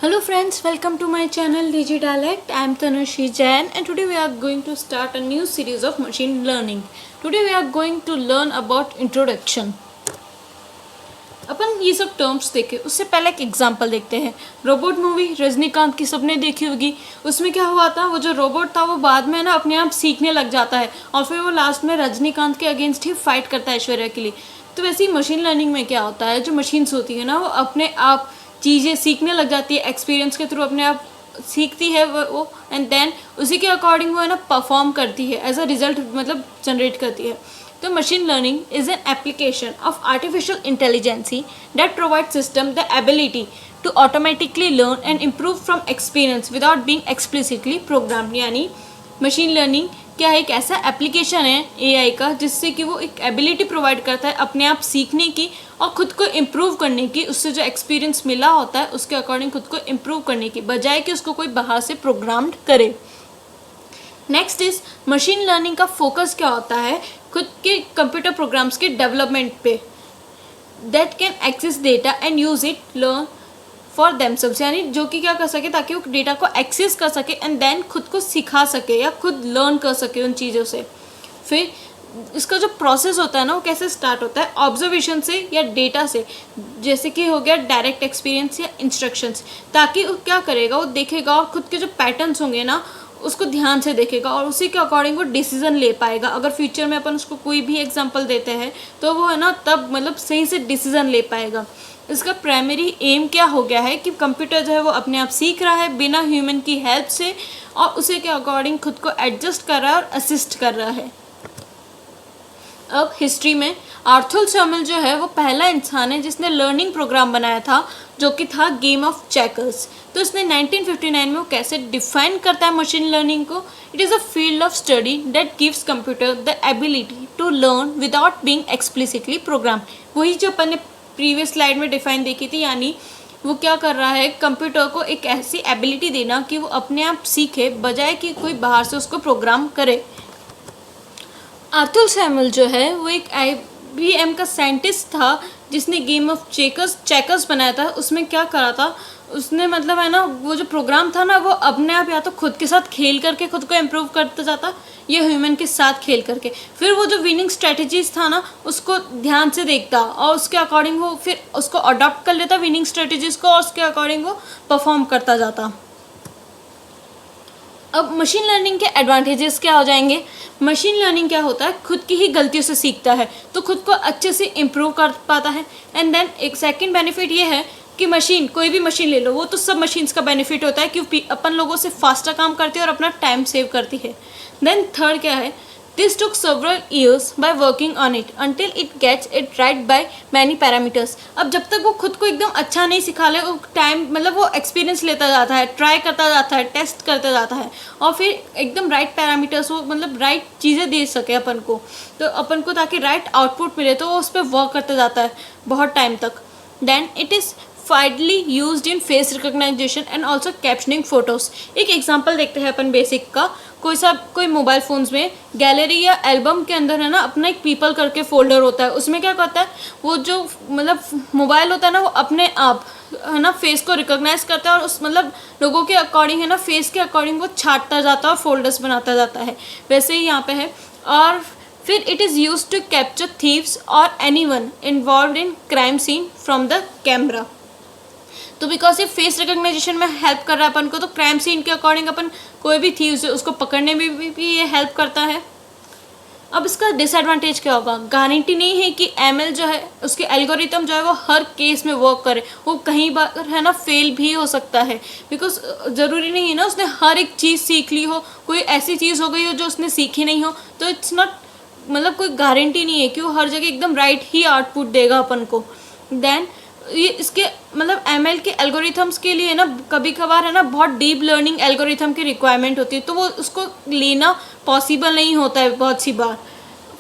Hello friends, welcome to my channel Digitalect. I am Tanushi Jain and today we are going to start a new series of machine learning. Today we are going to learn about introduction. अपन ये सब terms देखे उससे पहले एक example देखते हैं। Robot movie Rajinikanth की सबने देखी होगी। उसमें क्या हुआ था, वो जो रोबोट था वो बाद में ना अपने आप सीखने लग जाता है और फिर वो लास्ट में रजनीकांत के अगेंस्ट ही फाइट करता है ऐश्वर्या के लिए। तो वैसे ही मशीन लर्निंग में क्या होता है, जो मशीन्स होती है ना वो अपने आप चीज़ें सीखने लग जाती है, एक्सपीरियंस के थ्रू अपने आप सीखती है वो एंड देन उसी के अकॉर्डिंग वो है ना परफॉर्म करती है, एज अ रिजल्ट मतलब जनरेट करती है। तो machine learning is an application of artificial intelligence that provides system the ability to automatically learn and improve from experience without being explicitly programmed। यानी मशीन लर्निंग क्या है, एक ऐसा एप्लीकेशन है एआई का जिससे कि वो एक एबिलिटी प्रोवाइड करता है अपने आप सीखने की और ख़ुद को इम्प्रूव करने की। उससे जो एक्सपीरियंस मिला होता है उसके अकॉर्डिंग खुद को इम्प्रूव करने की, बजाय कि उसको कोई बाहर से प्रोग्राम्ड करे। नेक्स्ट इज मशीन लर्निंग का फोकस क्या होता है, खुद के कंप्यूटर प्रोग्राम्स के डेवलपमेंट पे, that can access data and use it learn for themselves. यानी जो कि क्या कर सके ताकि वो डेटा को एक्सेस कर सके एंड देन खुद को सिखा सके या खुद लर्न कर सके उन चीज़ों से। फिर इसका जो प्रोसेस होता है ना वो कैसे स्टार्ट होता है, ऑब्जर्वेशन से या डेटा से, जैसे कि हो गया डायरेक्ट एक्सपीरियंस या इंस्ट्रक्शंस। ताकि वो क्या करेगा, वो देखेगा और खुद के जो पैटर्न्स होंगे ना उसको ध्यान से देखेगा और उसी के अकॉर्डिंग वो डिसीजन ले पाएगा। अगर फ्यूचर में अपन उसको कोई भी एग्जांपल देते हैं तो वो है ना तब मतलब सही से डिसीजन ले पाएगा। इसका प्राइमरी एम क्या हो गया है कि कंप्यूटर जो है वो अपने आप सीख रहा है बिना ह्यूमन की हेल्प से और उसी के अकॉर्डिंग खुद को एडजस्ट कर रहा है और असिस्ट कर रहा है। अब हिस्ट्री में आर्थर शमिल जो है वो पहला इंसान है जिसने लर्निंग प्रोग्राम बनाया था जो कि था गेम ऑफ चेकर्स। तो इसने 1959 में वो कैसे डिफाइन करता है मशीन लर्निंग को, it is a field of study that gives computer the ability to learn without being explicitly program. वही जो अपन ने प्रीवियस स्लाइड में डिफाइन देखी थी, यानी वो क्या कर रहा है, कंप्यूटर को एक ऐसी एबिलिटी देना कि वो अपने आप सीखे बजाय कि कोई बाहर से उसको प्रोग्राम करे। आर्थर शमिल जो है वो एक IBM का साइंटिस्ट था जिसने गेम ऑफ चेकर्स बनाया था। उसमें क्या करा था उसने, मतलब है ना वो जो प्रोग्राम था ना वो अपने आप या तो खुद के साथ खेल करके खुद को इम्प्रूव करता जाता या ह्यूमन के साथ खेल करके। फिर वो जो विनिंग स्ट्रेटजीज था ना उसको ध्यान से देखता और उसके अकॉर्डिंग वो फिर उसको अडॉप्ट कर लेता विनिंग स्ट्रेटजीज को और उसके अकॉर्डिंग वो परफॉर्म करता जाता। अब मशीन लर्निंग के एडवांटेजेस क्या हो जाएंगे। मशीन लर्निंग क्या होता है, खुद की ही गलतियों से सीखता है तो खुद को अच्छे से इम्प्रूव कर पाता है। एंड देन एक सेकंड बेनिफिट ये है कि मशीन, कोई भी मशीन ले लो, वो तो सब मशीन्स का बेनिफिट होता है कि अपन लोगों से फास्टर काम करती है और अपना टाइम सेव करती है। देन थर्ड क्या है, this took several years by working on it until it gets it right by many parameters। अब जब तक वो खुद को एकदम अच्छा नहीं सिखा ले, वो टाइम मतलब वो एक्सपीरियंस लेता जाता है, ट्राई करता जाता है, टेस्ट करता जाता है और फिर एकदम राइट पैरामीटर्स वो मतलब राइट चीज़ें दे सके अपन को, तो अपन को ताकि राइट आउटपुट मिले तो वो उस पर वर्क करता जाता है बहुत टाइम तक। Then it is widely used in face recognition and also captioning photos। एक एग्जांपल देखते हैं अपन बेसिक का। कोई मोबाइल फ़ोन्स में गैलरी या एल्बम के अंदर है ना अपना एक पीपल करके फोल्डर होता है। उसमें क्या करता है, वो जो मतलब मोबाइल होता है ना वो अपने आप है ना फेस को रिकॉग्नाइज करता है और उस मतलब लोगों के अकॉर्डिंग है ना फेस के अकॉर्डिंग वो छाटता जाता है और फोल्डर्स बनाता जाता है। वैसे ही यहाँ पे है। और फिर it is use to capture thieves और anyone involved in crime scene from the camera. तो बिकॉज ये फेस रिकॉग्नाइजेशन में हेल्प कर रहा है अपन को, तो क्राइम सीन के अकॉर्डिंग अपन कोई भी थीव्स है उसको पकड़ने में भी ये हेल्प करता है। अब इसका डिसएडवांटेज क्या होगा, गारंटी नहीं है कि ML जो है उसके एल्गोरिथम जो है वो हर केस में वर्क करे, वो कहीं बार है ना फेल भी हो सकता है। बिकॉज ज़रूरी नहीं है ना उसने हर एक चीज़ सीख ली हो, कोई ऐसी चीज़ हो गई हो जो उसने सीखी नहीं हो, तो इट्स नॉट मतलब कोई गारंटी नहीं है कि वो हर जगह एकदम राइट ही आउटपुट देगा अपन को। देन ये इसके मतलब ML के एल्गोरिथम्स के लिए ना कभी कभार है ना बहुत डीप लर्निंग एल्गोरिथम की रिक्वायरमेंट होती है, तो वो उसको लेना पॉसिबल नहीं होता है बहुत सी बार।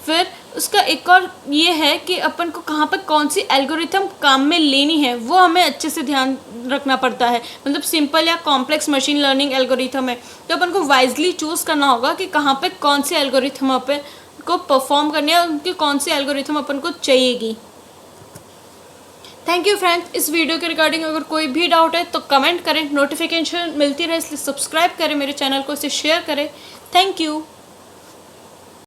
फिर उसका एक और ये है कि अपन को कहाँ पर कौन सी एल्गोरिथम काम में लेनी है वो हमें अच्छे से ध्यान रखना पड़ता है। मतलब सिंपल या कॉम्प्लेक्स मशीन लर्निंग एल्गोरिथम है तो अपन को वाइजली चूज़ करना होगा कि कहाँ पे कौन सी एल्गोरिथम अपन को परफॉर्म करनी है और उनकी कौन सी एल्गोरिथम अपन को चाहिएगी। Thank you friends. इस वीडियो के रिगार्डिंग अगर कोई भी डाउट है तो कमेंट करें, नोटिफिकेशन मिलती रहे इसलिए सब्सक्राइब करें मेरे चैनल को, इसे शेयर करें। Thank you.